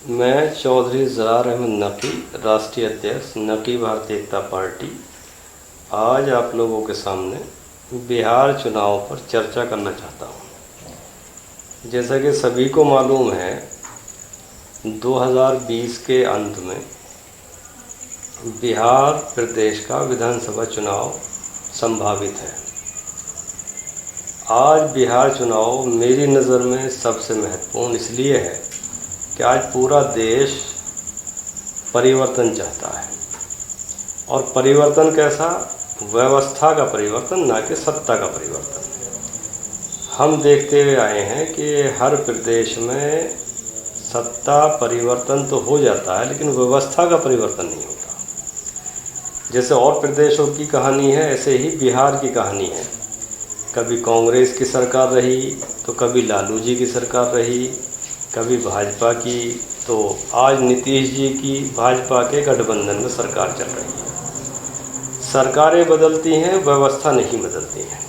मैं चौधरी ज़रार अहमद नकी, राष्ट्रीय अध्यक्ष नकी भारतीय एकता पार्टी, आज आप लोगों के सामने बिहार चुनाव पर चर्चा करना चाहता हूँ। जैसा कि सभी को मालूम है, 2020 के अंत में बिहार प्रदेश का विधानसभा चुनाव संभावित है। आज बिहार चुनाव मेरी नज़र में सबसे महत्वपूर्ण इसलिए है कि आज पूरा देश परिवर्तन चाहता है, और परिवर्तन कैसा? व्यवस्था का परिवर्तन, ना कि सत्ता का परिवर्तन। हम देखते हुए आए हैं कि हर प्रदेश में सत्ता परिवर्तन तो हो जाता है, लेकिन व्यवस्था का परिवर्तन नहीं होता। जैसे और प्रदेशों की कहानी है, ऐसे ही बिहार की कहानी है। कभी कांग्रेस की सरकार रही, तो कभी लालू जी की सरकार रही, कभी भाजपा की, तो आज नीतीश जी की भाजपा के गठबंधन में सरकार चल रही है। सरकारें बदलती हैं, व्यवस्था नहीं बदलती है।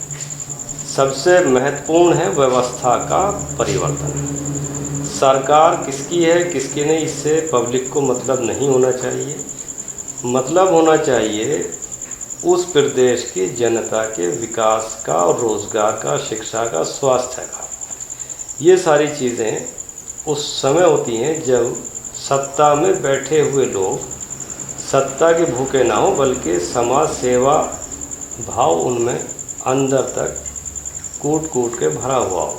सबसे महत्वपूर्ण है व्यवस्था का परिवर्तन। सरकार किसकी है किसकी नहीं, इससे पब्लिक को मतलब नहीं होना चाहिए। मतलब होना चाहिए उस प्रदेश की जनता के विकास का, और रोज़गार का, शिक्षा का, स्वास्थ्य का। ये सारी चीज़ें उस समय होती हैं जब सत्ता में बैठे हुए लोग सत्ता के भूखे ना हो, बल्कि समाज सेवा भाव उनमें अंदर तक कूट कूट के भरा हुआ हो।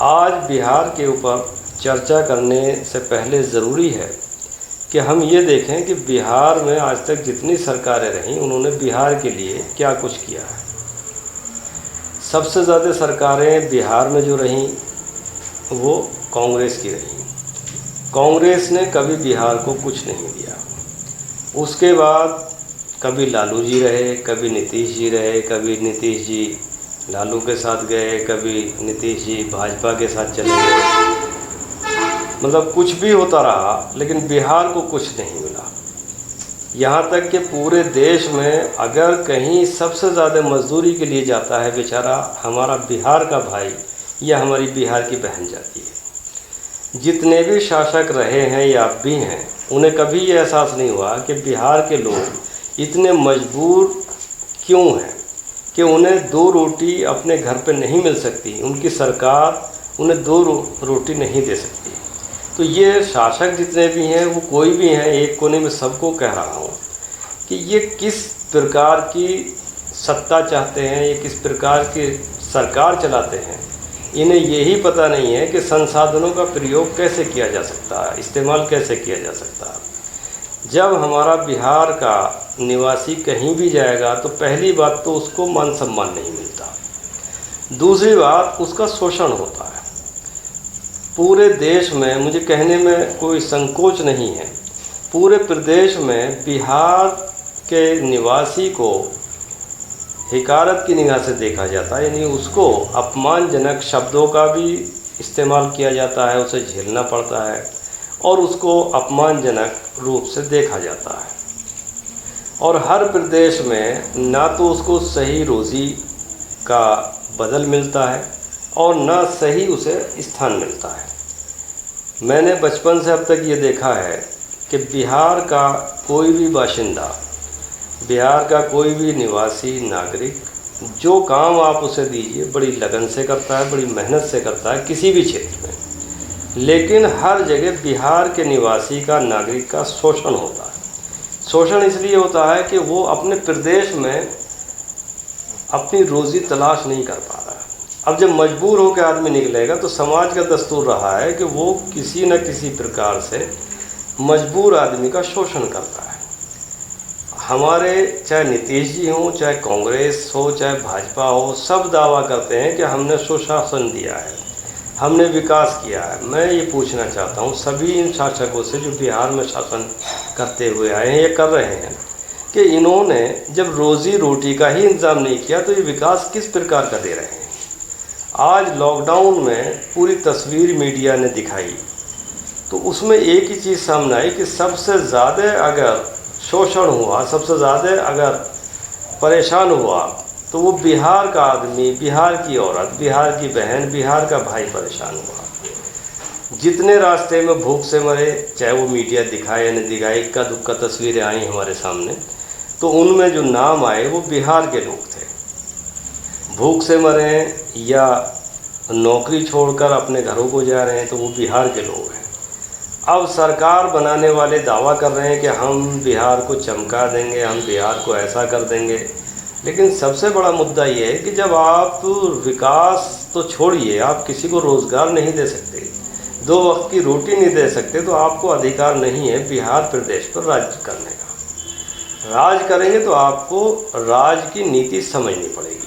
आज बिहार के ऊपर चर्चा करने से पहले ज़रूरी है कि हम ये देखें कि बिहार में आज तक जितनी सरकारें रहीं, उन्होंने बिहार के लिए क्या कुछ किया है। सबसे ज़्यादा सरकारें बिहार में जो रहीं वो कांग्रेस की रही। कांग्रेस ने कभी बिहार को कुछ नहीं दिया। उसके बाद कभी लालू जी रहे, कभी नीतीश जी रहे, कभी नीतीश जी लालू के साथ गए, कभी नीतीश जी भाजपा के साथ चले गए। मतलब कुछ भी होता रहा, लेकिन बिहार को कुछ नहीं मिला। यहाँ तक कि पूरे देश में अगर कहीं सबसे ज़्यादा मजदूरी के लिए जाता है बेचारा हमारा बिहार का भाई या हमारी बिहार की बहन जाती है। जितने भी शासक रहे हैं या अब भी हैं, उन्हें कभी ये एहसास नहीं हुआ कि बिहार के लोग इतने मजबूर क्यों हैं कि उन्हें दो रोटी अपने घर पे नहीं मिल सकती, उनकी सरकार उन्हें दो रोटी नहीं दे सकती। तो ये शासक जितने भी हैं, वो कोई भी हैं, एक कोने में सबको कह रहा हूँ कि ये किस प्रकार की सत्ता चाहते हैं, ये किस प्रकार की सरकार चलाते हैं। इन्हें यही पता नहीं है कि संसाधनों का प्रयोग कैसे किया जा सकता है, इस्तेमाल कैसे किया जा सकता है। जब हमारा बिहार का निवासी कहीं भी जाएगा तो पहली बात तो उसको मान सम्मान नहीं मिलता, दूसरी बात उसका शोषण होता है। पूरे देश में, मुझे कहने में कोई संकोच नहीं है, पूरे प्रदेश में बिहार के निवासी को हिकारत की निगाह से देखा जाता है, यानी उसको अपमानजनक शब्दों का भी इस्तेमाल किया जाता है, उसे झेलना पड़ता है और उसको अपमानजनक रूप से देखा जाता है। और हर प्रदेश में ना तो उसको सही रोज़ी का बदल मिलता है और ना सही उसे स्थान मिलता है। मैंने बचपन से अब तक ये देखा है कि बिहार का कोई भी बाशिंदा, बिहार का कोई भी निवासी नागरिक, जो काम आप उसे दीजिए बड़ी लगन से करता है, बड़ी मेहनत से करता है किसी भी क्षेत्र में। लेकिन हर जगह बिहार के निवासी का, नागरिक का शोषण होता है। शोषण इसलिए होता है कि वो अपने प्रदेश में अपनी रोज़ी तलाश नहीं कर पा रहा है। अब जब मजबूर होकर आदमी निकलेगा तो समाज का दस्तूर रहा है कि वो किसी न किसी प्रकार से मजबूर आदमी का शोषण करता है। हमारे चाहे नीतीश जी हों, चाहे कांग्रेस हो, चाहे भाजपा हो, सब दावा करते हैं कि हमने सुशासन दिया है, हमने विकास किया है। मैं ये पूछना चाहता हूँ सभी इन शासकों से जो बिहार में शासन करते हुए आए हैं, ये कर रहे हैं, कि इन्होंने जब रोज़ी रोटी का ही इंतज़ाम नहीं किया तो ये विकास किस प्रकार का दे रहे हैं। आज लॉकडाउन में पूरी तस्वीर मीडिया ने दिखाई तो उसमें एक ही चीज़ सामने आई कि सबसे ज़्यादा अगर शोषण हुआ, सबसे ज़्यादा अगर परेशान हुआ तो वो बिहार का आदमी, बिहार की औरत, बिहार की बहन, बिहार का भाई परेशान हुआ। जितने रास्ते में भूख से मरे, चाहे वो मीडिया दिखाए या नहीं दिखाए, इक्का दुक्का तस्वीरें आई हमारे सामने, तो उनमें जो नाम आए वो बिहार के लोग थे। भूख से मरे या नौकरी छोड़कर अपने घरों को जा रहे हैं तो वो बिहार के लोग हैं। अब सरकार बनाने वाले दावा कर रहे हैं कि हम बिहार को चमका देंगे, हम बिहार को ऐसा कर देंगे। लेकिन सबसे बड़ा मुद्दा ये है कि जब आप विकास तो छोड़िए, आप किसी को रोज़गार नहीं दे सकते, 2 वक्त की रोटी नहीं दे सकते, तो आपको अधिकार नहीं है बिहार प्रदेश पर राज करने का। राज करेंगे तो आपको राज की नीति समझनी पड़ेगी।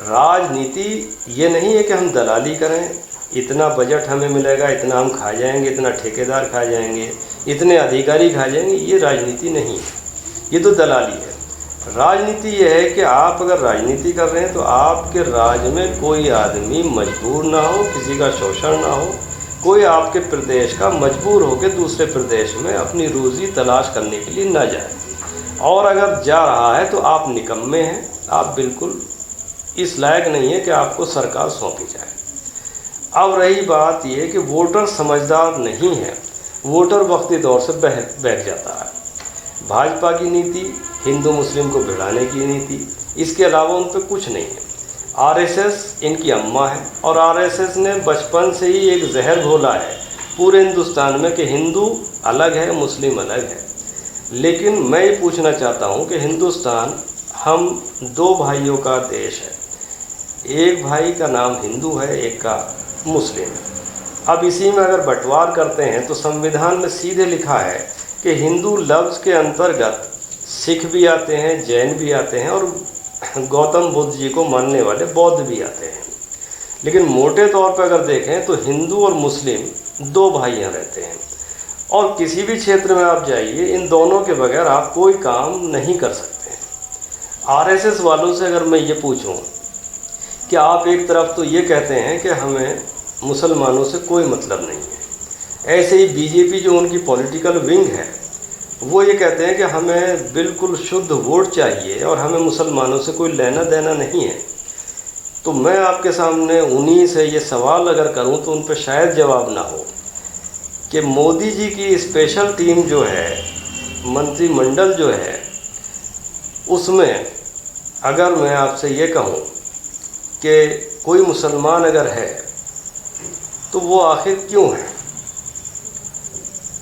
राजनीति ये नहीं है कि हम दलाली करें, इतना बजट हमें मिलेगा, इतना हम खा जाएंगे, इतना ठेकेदार खा जाएंगे, इतने अधिकारी खा जाएंगे। ये राजनीति नहीं है, ये तो दलाली है। राजनीति ये है कि आप अगर राजनीति कर रहे हैं तो आपके राज्य में कोई आदमी मजबूर ना हो, किसी का शोषण ना हो, कोई आपके प्रदेश का मजबूर होकर दूसरे प्रदेश में अपनी रोज़ी तलाश करने के लिए ना जाए। और अगर जा रहा है तो आप निकम्मे हैं, आप बिल्कुल इस लायक नहीं है कि आपको सरकार सौंपी जाए। अब रही बात ये कि वोटर समझदार नहीं है, वोटर वक्ती दौर से बहक जाता है। भाजपा की नीति हिंदू मुस्लिम को भिड़ाने की नीति, इसके अलावा उन पर कुछ नहीं है। आरएसएस इनकी अम्मा है और आरएसएस ने बचपन से ही एक जहर घोला है पूरे हिंदुस्तान में कि हिंदू अलग है, मुस्लिम अलग है। लेकिन मैं ये पूछना चाहता हूँ कि हिंदुस्तान हम 2 भाइयों का देश है, एक भाई का नाम हिंदू है, एक का मुस्लिम है। अब इसी में अगर बंटवार करते हैं तो संविधान में सीधे लिखा है कि हिंदू लफ्ज़ के अंतर्गत सिख भी आते हैं, जैन भी आते हैं और गौतम बुद्ध जी को मानने वाले बौद्ध भी आते हैं। लेकिन मोटे तौर पर अगर देखें तो हिंदू और मुस्लिम 2 भाई यहाँ रहते हैं और किसी भी क्षेत्र में आप जाइए, इन दोनों के बगैर आप कोई काम नहीं कर सकते। आरएसएस वालों से अगर मैं ये पूछूं कि आप एक तरफ तो ये कहते हैं कि हमें मुसलमानों से कोई मतलब नहीं है, ऐसे ही बीजेपी जो उनकी पॉलिटिकल विंग है वो ये कहते हैं कि हमें बिल्कुल शुद्ध वोट चाहिए और हमें मुसलमानों से कोई लेना देना नहीं है। तो मैं आपके सामने उन्हीं से ये सवाल अगर करूं तो उन पर शायद जवाब ना हो कि मोदी जी की स्पेशल टीम जो है, मंत्रिमंडल जो है, उसमें अगर मैं आपसे ये कहूं कि कोई मुसलमान अगर है तो वो आखिर क्यों है।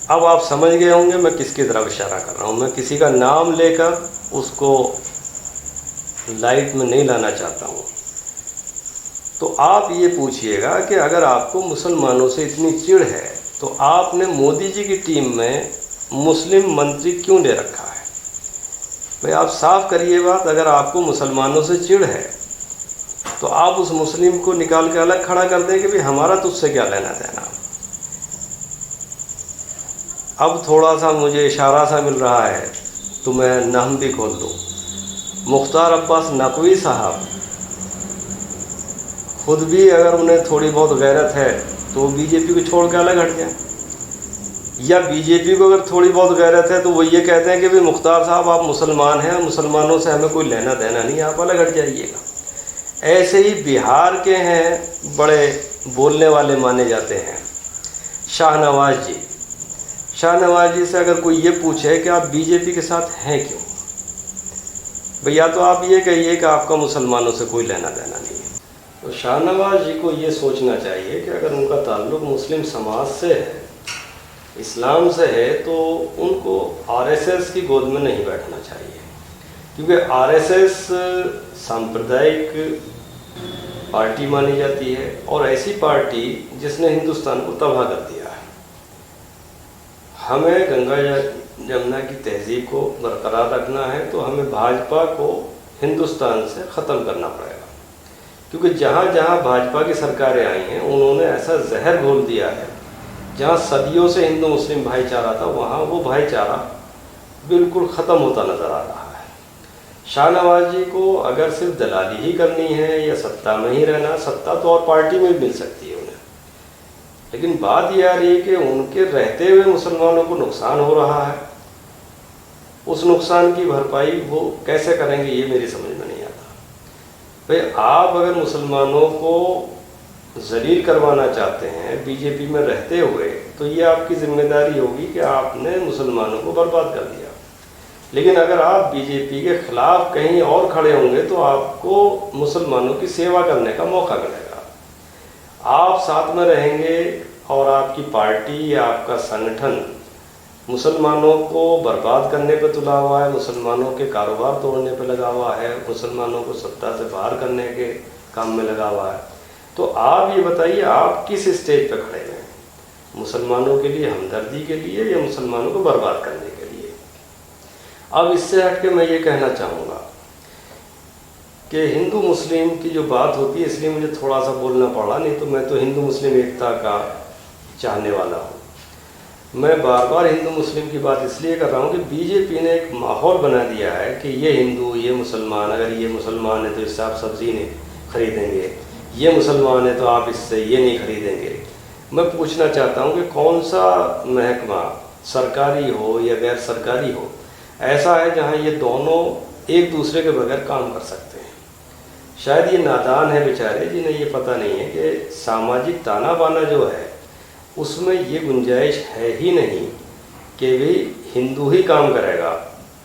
अब आप समझ गए होंगे मैं किसकी तरफ इशारा कर रहा हूँ। मैं किसी का नाम लेकर उसको लाइट में नहीं लाना चाहता हूँ। तो आप ये पूछिएगा कि अगर आपको मुसलमानों से इतनी चिढ़ है तो आपने मोदी जी की टीम में मुस्लिम मंत्री क्यों ले रखा है। भाई आप साफ करिए बात। अगर आपको मुसलमानों से चिढ़ है तो आप उस मुस्लिम को निकाल के अलग खड़ा कर दें कि भाई हमारा तुझसे क्या लेना देना। अब थोड़ा सा मुझे इशारा सा मिल रहा है तो मैं नाम भी खोल दूँ। मुख्तार अब्बास नकवी साहब खुद भी अगर उन्हें थोड़ी बहुत गैरत है तो बीजेपी को छोड़ के अलग हट जाए, या बीजेपी को अगर थोड़ी बहुत गैरत है तो वो ये कहते हैं कि भाई मुख्तार साहब आप मुसलमान हैं, मुसलमानों से हमें कोई लेना देना नहीं, आप अलग हट जाइएगा। ऐसे ही बिहार के हैं बड़े बोलने वाले माने जाते हैं शाहनवाज जी। शाहनवाज जी से अगर कोई ये पूछे कि आप बीजेपी के साथ हैं क्यों, भैया तो आप ये कहिए कि आपका मुसलमानों से कोई लेना देना नहीं है। तो शाहनवाज जी को ये सोचना चाहिए कि अगर उनका ताल्लुक़ मुस्लिम समाज से है, इस्लाम से है, तो उनको आरएसएस की गोद में नहीं बैठना चाहिए, क्योंकि आरएसएस सांप्रदायिक पार्टी मानी जाती है और ऐसी पार्टी जिसने हिंदुस्तान को तबाह कर दिया है। हमें गंगा जमुना की तहजीब को बरकरार रखना है तो हमें भाजपा को हिंदुस्तान से ख़त्म करना पड़ेगा, क्योंकि जहाँ जहाँ भाजपा की सरकारें आई हैं उन्होंने ऐसा जहर घोल दिया है, जहाँ सदियों से हिंदू मुस्लिम भाईचारा था वहाँ वो भाईचारा बिल्कुल ख़त्म होता नज़र आ रहा है। शाहनवाज जी को अगर सिर्फ दलाली ही करनी है या सत्ता में ही रहना, सत्ता तो और पार्टी में भी मिल सकती है उन्हें, लेकिन बात यह आ रही है कि उनके रहते हुए मुसलमानों को नुकसान हो रहा है, उस नुकसान की भरपाई वो कैसे करेंगे ये मेरी समझ में नहीं आता। भाई आप अगर मुसलमानों को जलील करवाना चाहते हैं बीजेपी में रहते हुए, तो ये आपकी जिम्मेदारी होगी कि आपने मुसलमानों को बर्बाद कर दिया। लेकिन अगर आप बीजेपी के खिलाफ कहीं और खड़े होंगे तो आपको मुसलमानों की सेवा करने का मौका मिलेगा। आप साथ में रहेंगे और आपकी पार्टी या आपका संगठन मुसलमानों को बर्बाद करने पर तुला हुआ है, मुसलमानों के कारोबार तोड़ने पर लगा हुआ है, मुसलमानों को सत्ता से बाहर करने के काम में लगा हुआ है, तो आप ये बताइए आप किस स्टेज पर खड़े हैं, मुसलमानों के लिए हमदर्दी के लिए या मुसलमानों को बर्बाद करने के लिए। अब इससे हट के मैं ये कहना चाहूँगा कि हिंदू मुस्लिम की जो बात होती है, इसलिए मुझे थोड़ा सा बोलना पड़ा, नहीं तो मैं तो हिंदू मुस्लिम एकता का चाहने वाला हूँ। मैं बार बार हिंदू मुस्लिम की बात इसलिए कर रहा हूँ कि बीजेपी ने एक माहौल बना दिया है कि ये हिंदू, ये मुसलमान, अगर ये मुसलमान है तो इससे आप सब्ज़ी नहीं खरीदेंगे, ये मुसलमान है तो आप इससे ये नहीं खरीदेंगे। मैं पूछना चाहता हूँ कि कौन सा महकमा, सरकारी हो या गैर सरकारी हो, ऐसा है जहाँ ये दोनों एक दूसरे के बगैर काम कर सकते हैं। शायद ये नादान है बेचारे, जिन्हें ये पता नहीं है कि सामाजिक ताना बाना जो है उसमें ये गुंजाइश है ही नहीं कि भी हिंदू ही काम करेगा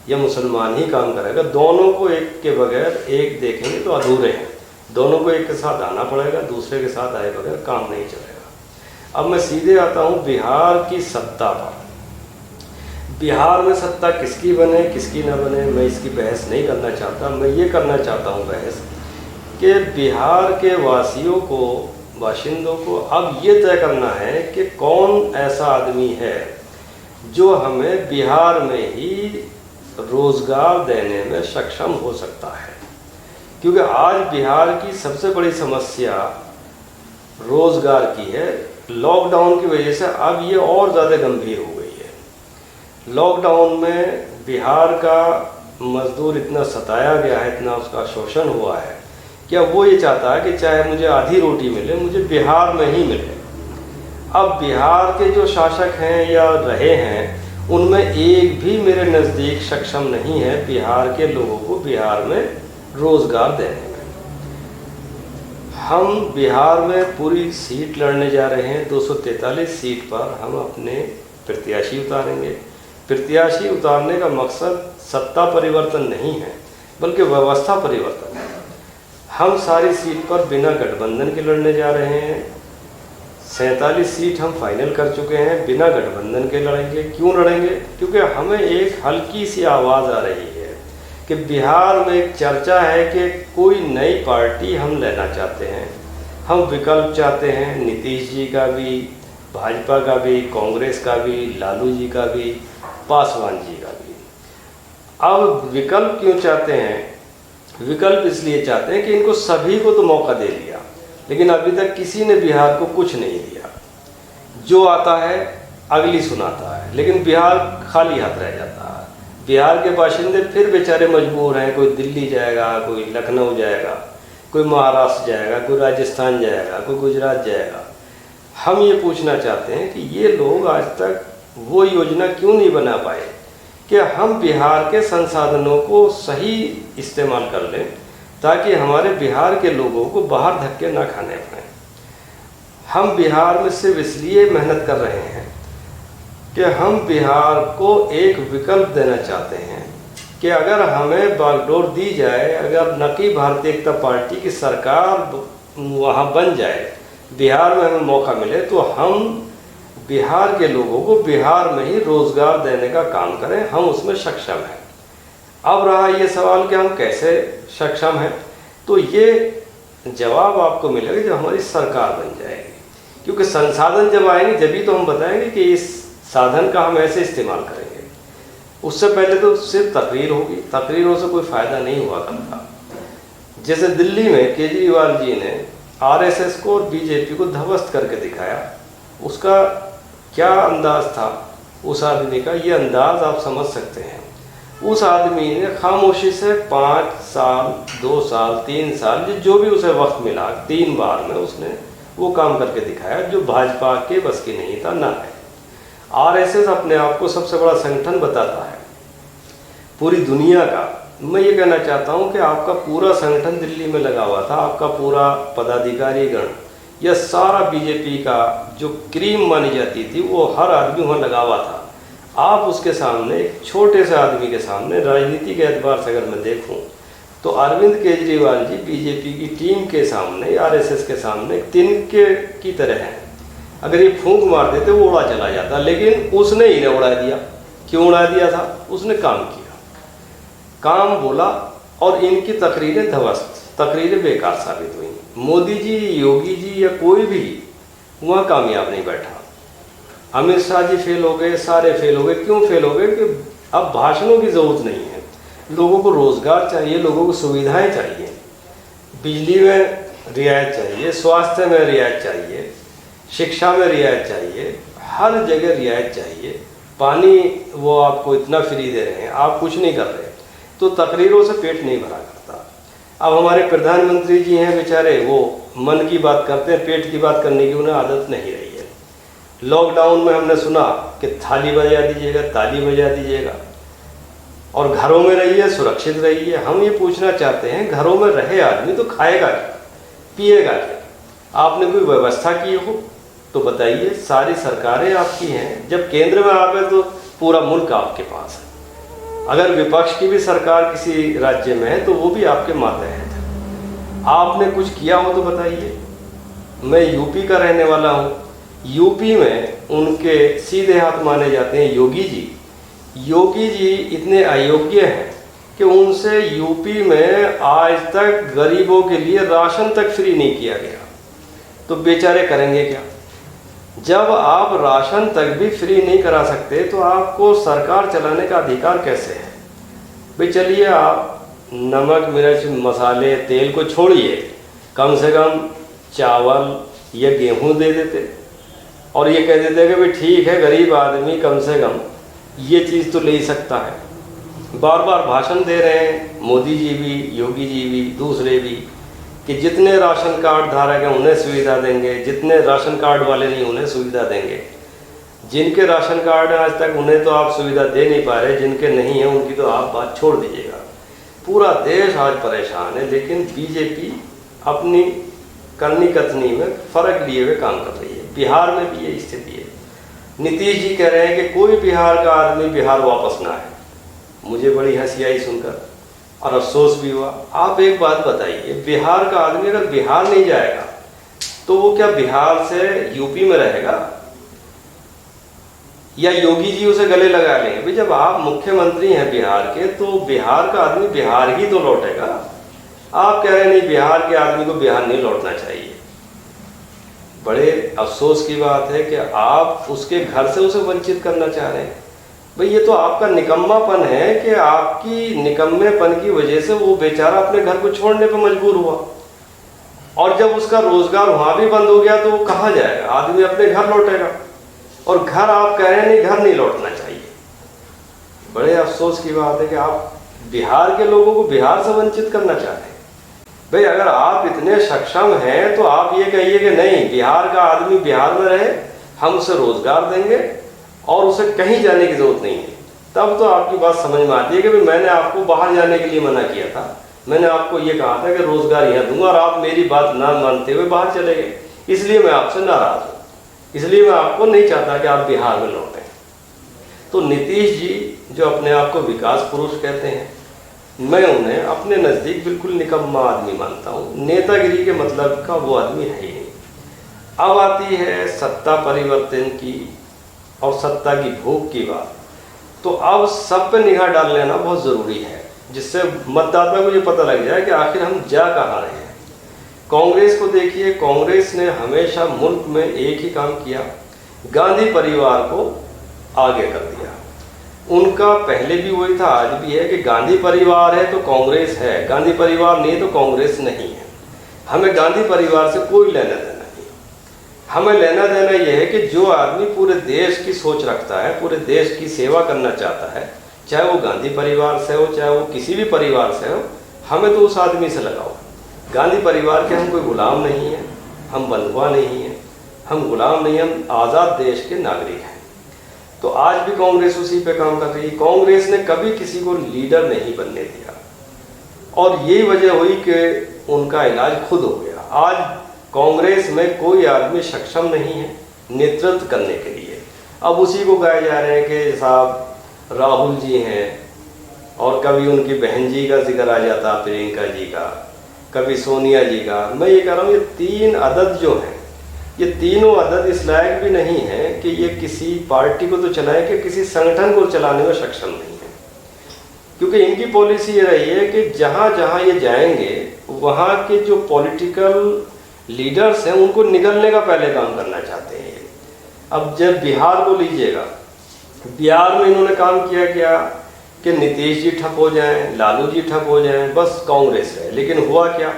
या मुसलमान ही काम करेगा। दोनों को एक के बगैर एक देखेंगे तो अधूरे हैं, दोनों को एक के साथ आना पड़ेगा, दूसरे के साथ आए बगैर काम नहीं चलेगा। अब मैं सीधे आता हूँ बिहार की सत्ता पर। बिहार में सत्ता किसकी बने किसकी ना बने, मैं इसकी बहस नहीं करना चाहता। मैं ये करना चाहता हूँ बहस कि बिहार के वासियों को, बाशिंदों को अब ये तय करना है कि कौन ऐसा आदमी है जो हमें बिहार में ही रोज़गार देने में सक्षम हो सकता है। क्योंकि आज बिहार की सबसे बड़ी समस्या रोज़गार की है। लॉकडाउन की वजह से अब ये और ज़्यादा गंभीर हो गई है। लॉकडाउन में बिहार का मज़दूर इतना सताया गया है, इतना उसका शोषण हुआ है, क्या वो ये चाहता है कि चाहे मुझे आधी रोटी मिले, मुझे बिहार में ही मिले। अब बिहार के जो शासक हैं या रहे हैं, उनमें एक भी मेरे नज़दीक सक्षम नहीं है बिहार के लोगों को बिहार में रोज़गार देने में। हम बिहार में पूरी सीट लड़ने जा रहे हैं। 243 सीट पर हम अपने प्रत्याशी उतारेंगे। प्रत्याशी उतारने का मकसद सत्ता परिवर्तन नहीं है, बल्कि व्यवस्था परिवर्तन है। हम सारी सीट पर बिना गठबंधन के लड़ने जा रहे हैं। 47 सीट हम फाइनल कर चुके हैं, बिना गठबंधन के लड़ेंगे। क्यों लड़ेंगे? क्योंकि हमें एक हल्की सी आवाज़ आ रही है कि बिहार में एक चर्चा है कि कोई नई पार्टी हम लेना चाहते हैं। हम विकल्प चाहते हैं, नीतीश जी का भी, भाजपा का भी, कांग्रेस का भी, लालू जी का भी, पासवान जी का भी। अब विकल्प क्यों चाहते हैं? विकल्प इसलिए चाहते हैं कि इनको सभी को तो मौका दे दिया, लेकिन अभी तक किसी ने बिहार को कुछ नहीं दिया। जो आता है अगली सुनाता है, लेकिन बिहार खाली हाथ रह जाता है। बिहार के बाशिंदे फिर बेचारे मजबूर हैं, कोई दिल्ली जाएगा, कोई लखनऊ जाएगा, कोई महाराष्ट्र जाएगा, कोई राजस्थान जाएगा, कोई गुजरात जाएगा। हम ये पूछना चाहते हैं कि ये लोग आज तक वो योजना क्यों नहीं बना पाए कि हम बिहार के संसाधनों को सही इस्तेमाल कर लें, ताकि हमारे बिहार के लोगों को बाहर धक्के ना खाने पड़े। हम बिहार में सिर्फ इसलिए मेहनत कर रहे हैं कि हम बिहार को एक विकल्प देना चाहते हैं कि अगर हमें बागडोर दी जाए, अगर नकी भारतीय जनता पार्टी की सरकार वहाँ बन जाए, बिहार में हमें मौका मिले, तो हम बिहार के लोगों को बिहार में ही रोज़गार देने का काम करें। हम उसमें सक्षम हैं। अब रहा ये सवाल कि हम कैसे सक्षम हैं, तो ये जवाब आपको मिलेगा जब हमारी सरकार बन जाएगी। क्योंकि संसाधन जब आएंगे जभी तो हम बताएंगे कि इस साधन का हम ऐसे इस्तेमाल करेंगे। उससे पहले तो सिर्फ तकरीर होगी, तकरीरों से कोई फ़ायदा नहीं हुआ करता। जैसे दिल्ली में केजरीवाल जी ने आरएसएस को और बीजेपी को ध्वस्त करके दिखाया, उसका क्या अंदाज़ था उस आदमी का, ये अंदाज़ आप समझ सकते हैं। उस आदमी ने खामोशी से 5 साल, 2 साल, 3 साल, जो भी उसे वक्त मिला, 3 बार में उसने वो काम करके दिखाया जो भाजपा के बस की नहीं था, ना है। आरएसएस अपने आप को सबसे बड़ा संगठन बताता है पूरी दुनिया का। मैं ये कहना चाहता हूँ कि आपका पूरा संगठन दिल्ली में लगा हुआ था, आपका पूरा पदाधिकारी गण यह सारा बीजेपी का जो क्रीम मानी जाती थी वो हर आदमी वहाँ लगा हुआ था। आप उसके सामने, एक छोटे से आदमी के सामने, राजनीति के एतबार से अगर मैं देखूं तो अरविंद केजरीवाल जी बीजेपी की टीम के सामने, आरएसएस के सामने तिनके की तरह हैं। अगर ये फूंक मार देते वो उड़ा चला जाता, लेकिन उसने इन्हें उड़ा दिया। क्यों उड़ा दिया था? उसने काम किया, काम बोला, और इनकी तकरीरें ध्वस्त, तकरीरें बेकार साबित हुई। मोदी जी, योगी जी या कोई भी वहाँ कामयाब नहीं बैठा। अमित शाह जी फेल हो गए, सारे फेल हो गए। क्यों फेल हो गए? कि अब भाषणों की ज़रूरत नहीं है, लोगों को रोज़गार चाहिए, लोगों को सुविधाएं चाहिए, बिजली में रियायत चाहिए, स्वास्थ्य में रियायत चाहिए, शिक्षा में रियायत चाहिए, हर जगह रियायत चाहिए। पानी वो आपको इतना फ्री दे रहे हैं, आप कुछ नहीं कर रहे, तो तकरीरों से पेट नहीं भरा करता। अब हमारे प्रधानमंत्री जी हैं बेचारे, वो मन की बात करते हैं, पेट की बात करने की उन्हें आदत नहीं रही है। लॉकडाउन में हमने सुना कि थाली बजा दीजिएगा, ताली बजा दीजिएगा, और घरों में रहिए, सुरक्षित रहिए। हम ये पूछना चाहते हैं, घरों में रहे आदमी तो खाएगा क्या, पिएगा क्या? आपने कोई व्यवस्था की हो तो बताइए। सारी सरकारें आपकी हैं, जब केंद्र में आप हैं तो पूरा मुल्क आपके पास है। अगर विपक्ष की भी सरकार किसी राज्य में है तो वो भी आपके मातहत है। आपने कुछ किया हो तो बताइए। मैं यूपी का रहने वाला हूँ। यूपी में उनके सीधे हाथ माने जाते हैं योगी जी। योगी जी इतने अयोग्य हैं कि उनसे यूपी में आज तक गरीबों के लिए राशन तक फ्री नहीं किया गया, तो बेचारे करेंगे क्या? जब आप राशन तक भी फ्री नहीं करा सकते तो आपको सरकार चलाने का अधिकार कैसे है? भाई चलिए, आप नमक, मिर्च, मसाले, तेल को छोड़िए, कम से कम चावल या गेहूं दे देते और ये कह देते कि भाई ठीक है, गरीब आदमी कम से कम ये चीज़ तो ले ही सकता है। बार बार भाषण दे रहे हैं मोदी जी भी, योगी जी भी, दूसरे भी, कि जितने राशन कार्ड धारक हैं उन्हें सुविधा देंगे, जितने राशन कार्ड वाले नहीं उन्हें सुविधा देंगे। जिनके राशन कार्ड हैं आज तक उन्हें तो आप सुविधा दे नहीं पा रहे, जिनके नहीं हैं उनकी तो आप बात छोड़ दीजिएगा। पूरा देश आज परेशान है, लेकिन बीजेपी अपनी करनी कथनी में फ़र्क लिए हुए काम कर रही है। बिहार में भी ये स्थिति है। नीतीश जी कह रहे हैं कि कोई बिहार का आदमी बिहार वापस ना आए। मुझे बड़ी हंसी आई सुनकर और अफसोस भी हुआ। आप एक बात बताइए, बिहार का आदमी अगर बिहार नहीं जाएगा तो वो क्या बिहार से यूपी में रहेगा? या योगी जी उसे गले लगा लेंगे? भाई जब आप मुख्यमंत्री हैं बिहार के तो बिहार का आदमी बिहार ही तो लौटेगा। आप कह रहे हैं नहीं, बिहार के आदमी को बिहार नहीं लौटना चाहिए। बड़े अफसोस की बात है कि आप उसके घर से उसे वंचित करना चाह रहे हैं। भाई ये तो आपका निकम्मापन है कि आपकी निकम्मेपन की वजह से वो बेचारा अपने घर को छोड़ने पर मजबूर हुआ, और जब उसका रोजगार वहाँ भी बंद हो गया तो वो कहाँ जाएगा? आदमी अपने घर लौटेगा, और घर आप कह रहे हैं नहीं, घर नहीं लौटना चाहिए। बड़े अफसोस की बात है कि आप बिहार के लोगों को बिहार से वंचित करना चाहते हैं। भाई अगर आप इतने सक्षम हैं तो आप ये कहिए कि नहीं, बिहार का आदमी बिहार में रहे, हम उसे रोजगार देंगे और उसे कहीं जाने की जरूरत नहीं है। तब तो आपकी बात समझ में आती है कि भाई मैंने आपको बाहर जाने के लिए मना किया था, मैंने आपको ये कहा था कि रोजगार यहाँ दूंगा और आप मेरी बात ना मानते हुए बाहर चले गए, इसलिए मैं आपसे नाराज हूँ, इसलिए मैं आपको नहीं चाहता कि आप बिहार में लौटें। तो नीतीश जी जो अपने आप को विकास पुरुष कहते हैं, मैं उन्हें अपने नज़दीक बिल्कुल निकम्मा आदमी मानता हूँ। नेतागिरी के मतलब का वो आदमी है ही नहीं। अब आती है सत्ता परिवर्तन की और सत्ता की भूख की बात, तो अब सब पे निगाह डाल लेना बहुत ज़रूरी है, जिससे मतदाता को ये पता लग जाए कि आखिर हम जा कहाँ रहे हैं। कांग्रेस को देखिए, कांग्रेस ने हमेशा मुल्क में एक ही काम किया, गांधी परिवार को आगे कर दिया। उनका पहले भी वही था, आज भी है कि गांधी परिवार है तो कांग्रेस है, गांधी परिवार नहीं तो कांग्रेस नहीं है। हमें गांधी परिवार से कोई लेना देना नहीं। हमें लेना देना यह है कि जो आदमी पूरे देश की सोच रखता है, पूरे देश की सेवा करना चाहता है, चाहे वो गांधी परिवार से हो, चाहे वो किसी भी परिवार से हो, हमें तो उस आदमी से लगाओ। गांधी परिवार के हम कोई गुलाम नहीं हैं, हम बंधुआ नहीं हैं, हम गुलाम नहीं, हम आज़ाद देश के नागरिक हैं। तो आज भी कांग्रेस उसी पे काम कर रही है। कांग्रेस ने कभी किसी को लीडर नहीं बनने दिया, और यही वजह हुई कि उनका इलाज खुद हो गया। आज कांग्रेस में कोई आदमी सक्षम नहीं है नेतृत्व करने के लिए। अब उसी को गाए जा रहे हैं कि साहब राहुल जी हैं, और कभी उनकी बहन जी का जिक्र आ जाता, प्रियंका जी का, कभी सोनिया जी का। मैं ये कह रहा हूँ ये 3 अदद जो हैं, ये तीनों अदद इस लायक भी नहीं है कि ये किसी पार्टी को तो चलाए कि किसी संगठन को चलाने में सक्षम नहीं है। क्योंकि इनकी पॉलिसी ये रही है कि जहाँ जहाँ ये जाएंगे वहाँ के जो पॉलिटिकल लीडर्स हैं उनको निगलने का पहले काम करना चाहते हैं। अब जब बिहार को लीजिएगा, बिहार में इन्होंने काम किया क्या कि नीतीश जी ठप हो जाएं, लालू जी ठप हो जाएं, बस कांग्रेस है। लेकिन हुआ क्या,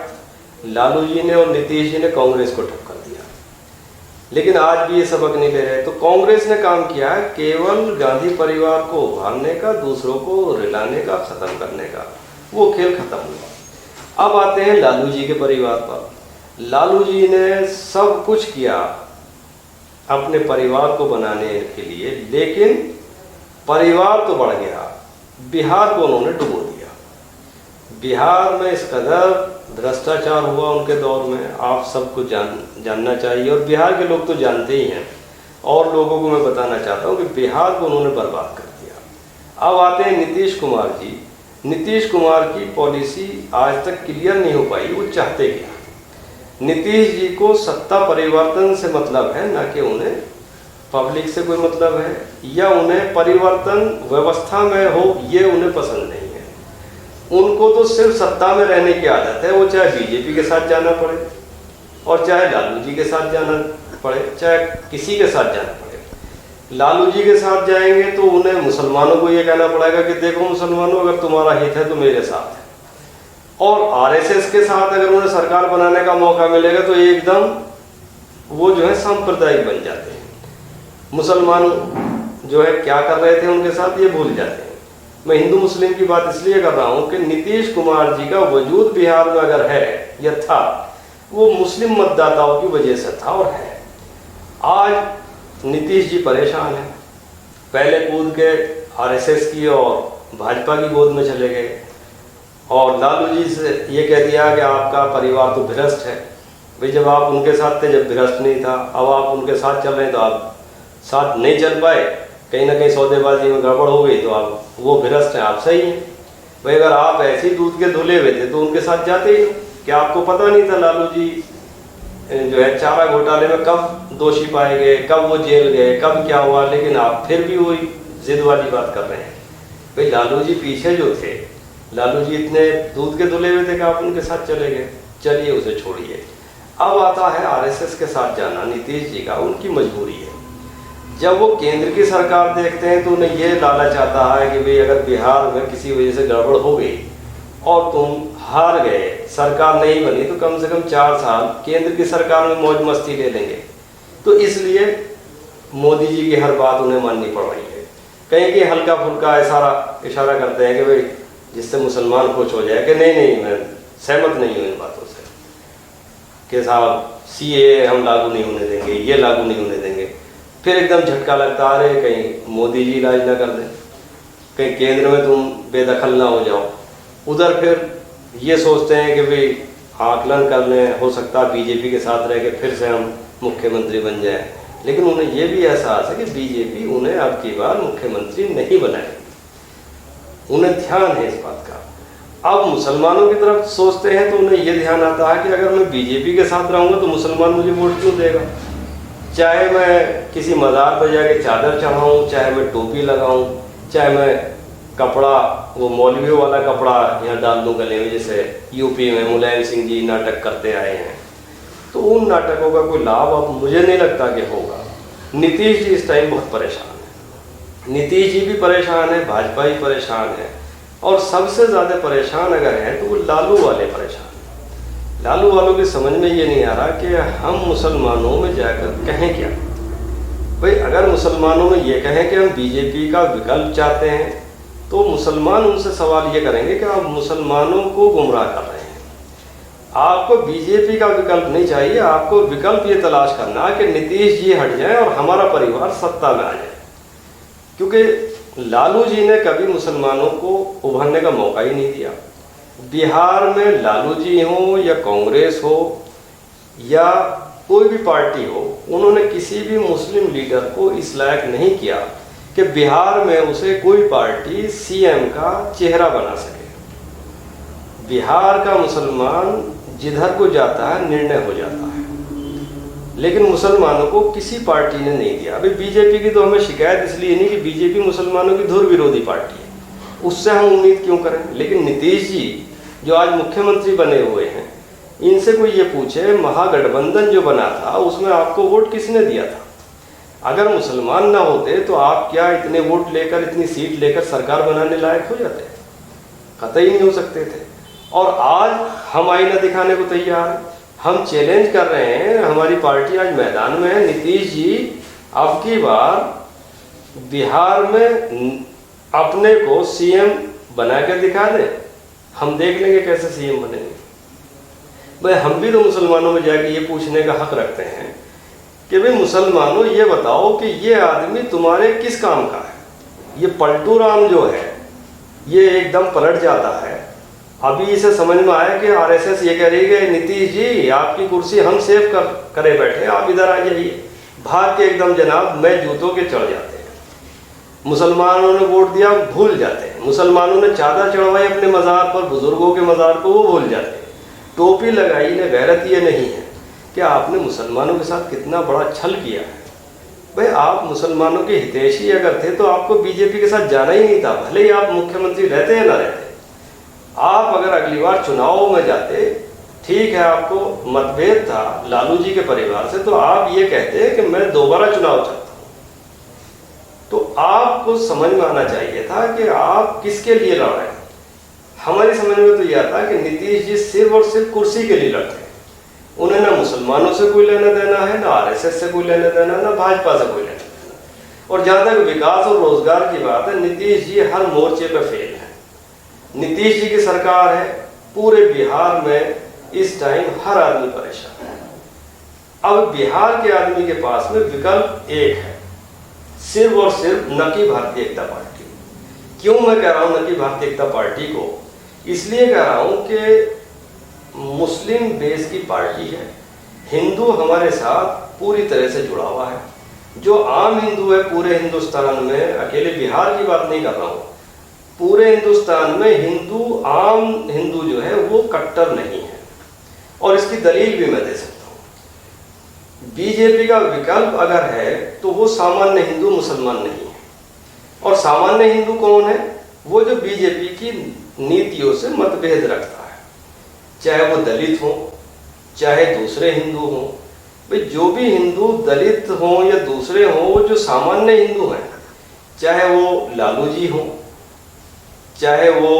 लालू जी ने और नीतीश जी ने कांग्रेस को ठप कर दिया। लेकिन आज भी ये सबक नहीं ले रहे। तो कांग्रेस ने काम किया है केवल गांधी परिवार को उभारने का, दूसरों को रिलाने का, खत्म करने का। वो खेल खत्म हुआ। अब आते हैं लालू जी के परिवार पर। लालू जी ने सब कुछ किया अपने परिवार को बनाने के लिए, लेकिन परिवार तो बढ़ गया, बिहार को उन्होंने डुबो दिया। बिहार में इस कदर भ्रष्टाचार हुआ उनके दौर में, आप सबको जानना चाहिए, और बिहार के लोग तो जानते ही हैं। और लोगों को मैं बताना चाहता हूँ कि बिहार को उन्होंने बर्बाद कर दिया। अब आते हैं नीतीश कुमार जी। नीतीश कुमार की पॉलिसी आज तक क्लियर नहीं हो पाई, वो चाहते क्या। नीतीश जी को सत्ता परिवर्तन से मतलब है, ना कि उन्हें पब्लिक से कोई मतलब है, या उन्हें परिवर्तन व्यवस्था में हो ये उन्हें पसंद नहीं है। उनको तो सिर्फ सत्ता में रहने की आदत है। वो चाहे बीजेपी के साथ जाना पड़े, और चाहे लालू जी के साथ जाना पड़े, चाहे किसी के साथ जाना पड़े। लालू जी के साथ जाएंगे तो उन्हें मुसलमानों को ये कहना पड़ेगा कि देखो मुसलमानों, अगर तुम्हारा हित है तो मेरे साथ है। और आरएसएस के साथ अगर उन्हें सरकार बनाने का मौका मिलेगा तो एकदम वो जो है सांप्रदायिक बन जाते हैं। मुसलमान जो है क्या कर रहे थे उनके साथ ये भूल जाते हैं। मैं हिंदू मुस्लिम की बात इसलिए कर रहा हूँ कि नीतीश कुमार जी का वजूद बिहार में अगर है या था, वो मुस्लिम मतदाताओं की वजह से था और है। आज नीतीश जी परेशान हैं। पहले कूद के आरएसएस की और भाजपा की गोद में चले गए, और लालू जी से ये कह दिया कि आपका परिवार तो भ्रष्ट है। भाई जब आप उनके साथ थे जब भ्रष्ट नहीं था, अब आप उनके साथ चल रहे हैं तो आप साथ नहीं चल पाए, कहीं ना कहीं सौदेबाजी में गड़बड़ हो गई तो आप वो भ्रष्ट हैं, आप सही हैं। भाई अगर आप ऐसे ही दूध के धुले हुए थे तो उनके साथ जाते ही। क्या आपको पता नहीं था लालू जी जो है चारा घोटाले में कब दोषी पाए गए, कब वो जेल गए, कब क्या हुआ, लेकिन आप फिर भी वही जिद वाली बात कर रहे हैं। भाई लालू जी पीछे जो थे, लालू जी इतने दूध के धुले हुए थे कि आप उनके साथ चले गए। चलिए उसे छोड़िए। अब आता है आरएसएस के साथ जाना नीतीश जी का, उनकी मजबूरी है। जब वो केंद्र की सरकार देखते हैं तो उन्हें ये लालच आता है कि भाई अगर बिहार में किसी वजह से गड़बड़ हो गई और तुम हार गए, सरकार नहीं बनी, तो कम से कम 4 साल केंद्र की सरकार में मौज मस्ती ले लेंगे। तो इसलिए मोदी जी की हर बात उन्हें माननी पड़ रही है। कहीं कि हल्का फुल्का इशारा करते हैं कि भाई जिससे मुसलमान खुश हो जाए कि नहीं मैं सहमत नहीं हूँ इन बातों से, कि साहब सीए हम लागू नहीं होने देंगे, ये लागू नहीं होने देंगे। फिर एकदम झटका लगता है, अरे कहीं मोदी जी इलाज ना कर दें, कहीं केंद्र में तुम बेदखल ना हो जाओ। उधर फिर ये सोचते हैं कि भाई आकलन कर लें, हो सकता है बीजेपी के साथ रह के फिर से हम मुख्यमंत्री बन जाए। लेकिन उन्हें ये भी एहसास है कि बीजेपी उन्हें अब की बार मुख्यमंत्री नहीं बनाएगी, उन्हें ध्यान है इस बात का। अब मुसलमानों की तरफ सोचते हैं तो उन्हें यह ध्यान आता है कि अगर मैं बीजेपी के साथ रहूँगा तो मुसलमान मुझे वोट क्यों देगा। चाहे मैं किसी मज़ार पर जाके चादर चढ़ाऊँ, चाहे मैं टोपी लगाऊँ, चाहे मैं कपड़ा वो मौलवियों वाला कपड़ा यहाँ डाल दूँ गले में, जैसे यूपी में मुलायम सिंह जी नाटक करते आए हैं, तो उन नाटकों का कोई लाभ अब मुझे नहीं लगता कि होगा। नीतीश जी इस टाइम बहुत परेशान है, नीतीश जी भी परेशान है, भाजपा ही परेशान है, और सबसे ज़्यादा परेशान अगर हैं तो वो लालू वाले परेशान हैं। लालू वालों की समझ में ये नहीं आ रहा कि हम मुसलमानों में जाकर कहें क्या। भाई अगर मुसलमानों में ये कहें कि हम बीजेपी का विकल्प चाहते हैं तो मुसलमान उनसे सवाल ये करेंगे कि आप मुसलमानों को गुमराह कर रहे हैं। आपको बीजेपी का विकल्प नहीं चाहिए, आपको विकल्प ये तलाश करना है कि नीतीश जी हट जाएं और हमारा परिवार सत्ता में आ जाए। क्योंकि लालू जी ने कभी मुसलमानों को उभरने का मौका ही नहीं दिया। बिहार में लालू जी हो या कांग्रेस हो या कोई भी पार्टी हो, उन्होंने किसी भी मुस्लिम लीडर को इस लायक नहीं किया कि बिहार में उसे कोई पार्टी सीएम का चेहरा बना सके। बिहार का मुसलमान जिधर को जाता है निर्णय हो जाता है, लेकिन मुसलमानों को किसी पार्टी ने नहीं दिया। अभी बीजेपी की तो हमें शिकायत इसलिए नहीं कि बीजेपी मुसलमानों की धुर विरोधी पार्टी है, उससे हम उम्मीद क्यों करें। लेकिन नीतीश जी जो आज मुख्यमंत्री बने हुए हैं, इनसे कोई ये पूछे महागठबंधन जो बना था उसमें आपको वोट किसने दिया था? अगर मुसलमान ना होते तो आप क्या इतने वोट लेकर, इतनी सीट लेकर सरकार बनाने लायक हो जाते? कतई नहीं हो सकते थे। और आज हम आईना दिखाने को तैयार हैं, हम चैलेंज कर रहे हैं, हमारी पार्टी आज मैदान में है। नीतीश जी अब की बार बिहार में अपने को सीएम बना कर दिखा दे, हम देख लेंगे कैसे सीएम बनेंगे। भाई हम भी तो मुसलमानों में जाके ये पूछने का हक रखते हैं कि भाई मुसलमानों ये बताओ कि ये आदमी तुम्हारे किस काम का है। ये पलटू राम जो है ये एकदम पलट जाता है। अभी इसे समझ में आया कि आरएसएस ये कह रही है कि नीतीश जी आपकी कुर्सी हम सेव करे बैठे, आप इधर आ जाइए। भाग के एकदम जनाब मैं जूतों के चढ़ जाते हैं। मुसलमानों ने वोट दिया भूल जाते हैं, मुसलमानों ने चादर चढ़वाई अपने मज़ार पर, बुजुर्गों के मज़ार को, वो भूल जाते हैं। टोपी लगाई ने गैरत ये नहीं है कि आपने मुसलमानों के साथ कितना बड़ा छल किया है। भाई आप मुसलमानों के हितैषी अगर थे तो आपको बीजेपी के साथ जाना ही नहीं था, भले ही आप मुख्यमंत्री रहते या ना रहते। आप अगर अगली बार चुनाव में जाते, ठीक है आपको मतभेद था लालू जी के परिवार से, तो आप ये कहते कि मैं दोबारा चुनाव चाहता हूँ। तो आपको समझ में आना चाहिए था कि आप किसके लिए लड़ रहे हैं। हमारी समझ में तो यह था कि नीतीश जी सिर्फ और सिर्फ कुर्सी के लिए लड़ते हैं। उन्हें ना मुसलमानों से कोई लेना देना है, ना आरएसएस से कोई लेना देना, ना भाजपा से कोई लेना देना। और जहाँ तक विकास और रोजगार की बात है, नीतीश जी हर मोर्चे पर फेल है। नीतीश जी की सरकार है, पूरे बिहार में इस टाइम हर आदमी परेशान है। अब बिहार के आदमी के पास में विकल्प एक है, सिर्फ और सिर्फ न कि भारतीय जनता पार्टी। क्यों मैं कह रहा हूं न कि भारतीय जनता पार्टी को? इसलिए कह रहा हूं कि मुस्लिम बेस की पार्टी है, हिंदू हमारे साथ पूरी तरह से जुड़ा हुआ है। जो आम हिंदू है पूरे हिंदुस्तान में, अकेले बिहार की बात नहीं कर रहा हूं, पूरे हिंदुस्तान में हिंदू, आम हिंदू जो है वो कट्टर नहीं है। और इसकी दलील भी मैं दे सकता हूं। बीजेपी का विकल्प अगर है तो वो सामान्य हिंदू, मुसलमान नहीं है। और सामान्य हिंदू कौन है? वो जो बीजेपी की नीतियों से मतभेद रखता है, चाहे वो दलित हो, चाहे दूसरे हिंदू हो। भाई जो भी हिंदू दलित हो या दूसरे हो, वो जो सामान्य हिंदू हैं, चाहे वो लालू जी हो, चाहे वो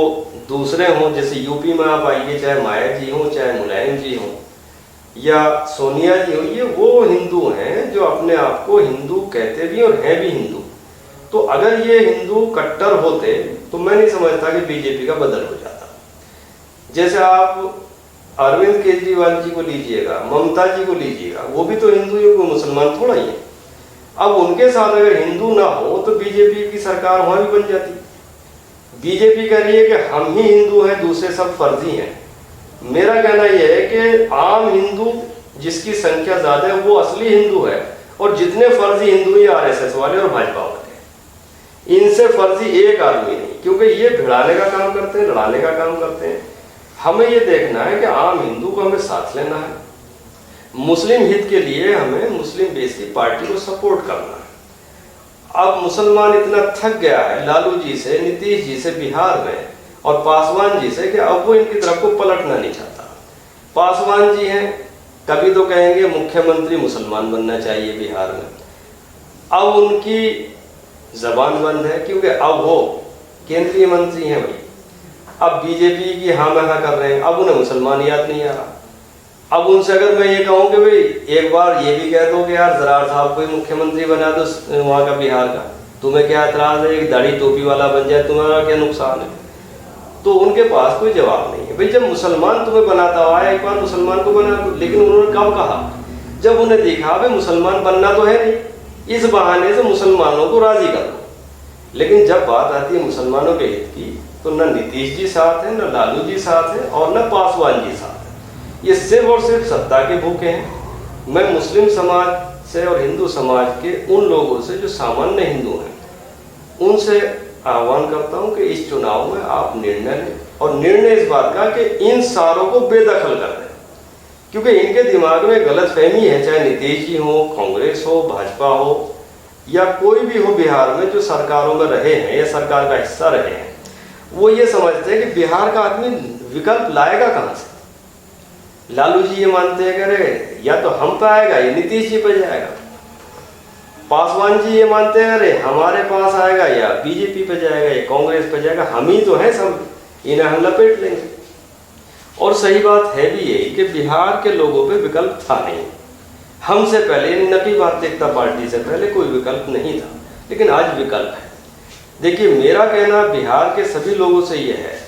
दूसरे हों, जैसे यूपी में आप आइए, चाहे माया जी हो, चाहे मुलायम जी हो, या सोनिया जी हो, ये वो हिंदू हैं जो अपने आप को हिंदू कहते भी और हैं भी हिंदू। तो अगर ये हिंदू कट्टर होते तो मैं नहीं समझता कि बीजेपी का बदल हो जाता। जैसे आप अरविंद केजरीवाल जी को लीजिएगा, ममता जी को लीजिएगा, वो भी तो हिंदू ही, वो मुसलमान थोड़ा ही है। अब उनके साथ अगर हिंदू ना हो तो बीजेपी की सरकार वहां भी बन जाती। बीजेपी कह रही है कि हम ही हिंदू हैं, दूसरे सब फर्जी हैं। मेरा कहना यह है कि आम हिंदू जिसकी संख्या ज्यादा है वो असली हिंदू है, और जितने फर्जी हिंदू ये आरएसएस वाले और भाजपा वाले, इनसे फर्जी एक आदमी नहीं, क्योंकि ये भिड़ाने का काम करते हैं, लड़ाने का काम करते हैं। हमें ये देखना है कि आम हिंदू को हमें साथ लेना है, मुस्लिम हित के लिए हमें मुस्लिम बेस की पार्टी को सपोर्ट करना है। अब मुसलमान इतना थक गया है लालू जी से, नीतीश जी से बिहार में, और पासवान जी से, कि अब वो इनकी तरफ को पलटना नहीं चाहता। पासवान जी हैं, कभी तो कहेंगे मुख्यमंत्री मुसलमान बनना चाहिए बिहार में, अब उनकी जबान बंद है क्योंकि अब वो केंद्रीय मंत्री हैं। भाई अब बीजेपी की हाँ में हाँ कर रहे हैं, अब उन्हें मुसलमान याद नहीं आ रहा। अब उनसे अगर मैं ये कहूँ कि भाई एक बार ये भी कह दो कि यार जरार साहब को मुख्यमंत्री बना दो वहाँ का, बिहार का, तुम्हें क्या एतराज़ है, एक दाढ़ी टोपी वाला बन जाए, तुम्हारा क्या नुकसान है? तो उनके पास कोई जवाब नहीं है। भाई जब मुसलमान तुम्हें बनाता हुआ है, एक बार मुसलमान को बना दो। लेकिन उन्होंने कब कहा? जब उन्हें देखा भाई मुसलमान बनना तो है नहीं, इस बहाने से मुसलमानों को राजी कर दो। लेकिन जब बात आती है मुसलमानों के हित की, तो न नीतीश जी साथ है, न लालू जी साथ है, और न पासवान जी साथ है। ये सिर्फ और सिर्फ सत्ता के भूखे हैं। मैं मुस्लिम समाज से और हिंदू समाज के उन लोगों से जो सामान्य हिंदू हैं, उनसे आह्वान करता हूं कि इस चुनाव में आप निर्णय लें, और निर्णय इस बात का कि इन सारों को बेदखल कर दें, क्योंकि इनके दिमाग में गलतफहमी है, चाहे नीतीश जी हो, कांग्रेस हो, भाजपा हो, या कोई भी हो बिहार में जो सरकारों में रहे हैं या सरकार का हिस्सा रहे हैं, वो ये समझते हैं कि बिहार का आदमी विकल्प लाएगा कहाँ से। लालू जी ये मानते हैं कि अरे या तो हम पे आएगा या नीतीश जी पे जाएगा। पासवान जी ये मानते हैं अरे हमारे पास आएगा या बीजेपी पे जाएगा या कांग्रेस पे जाएगा, हम ही तो हैं सब, इन्हें हम लपेट लेंगे। और सही बात है भी यही कि बिहार के लोगों पे विकल्प था नहीं। हमसे पहले, नकी भारतीय जनता पार्टी से पहले कोई विकल्प नहीं था, लेकिन आज विकल्प है। देखिए, मेरा कहना बिहार के सभी लोगों से यह है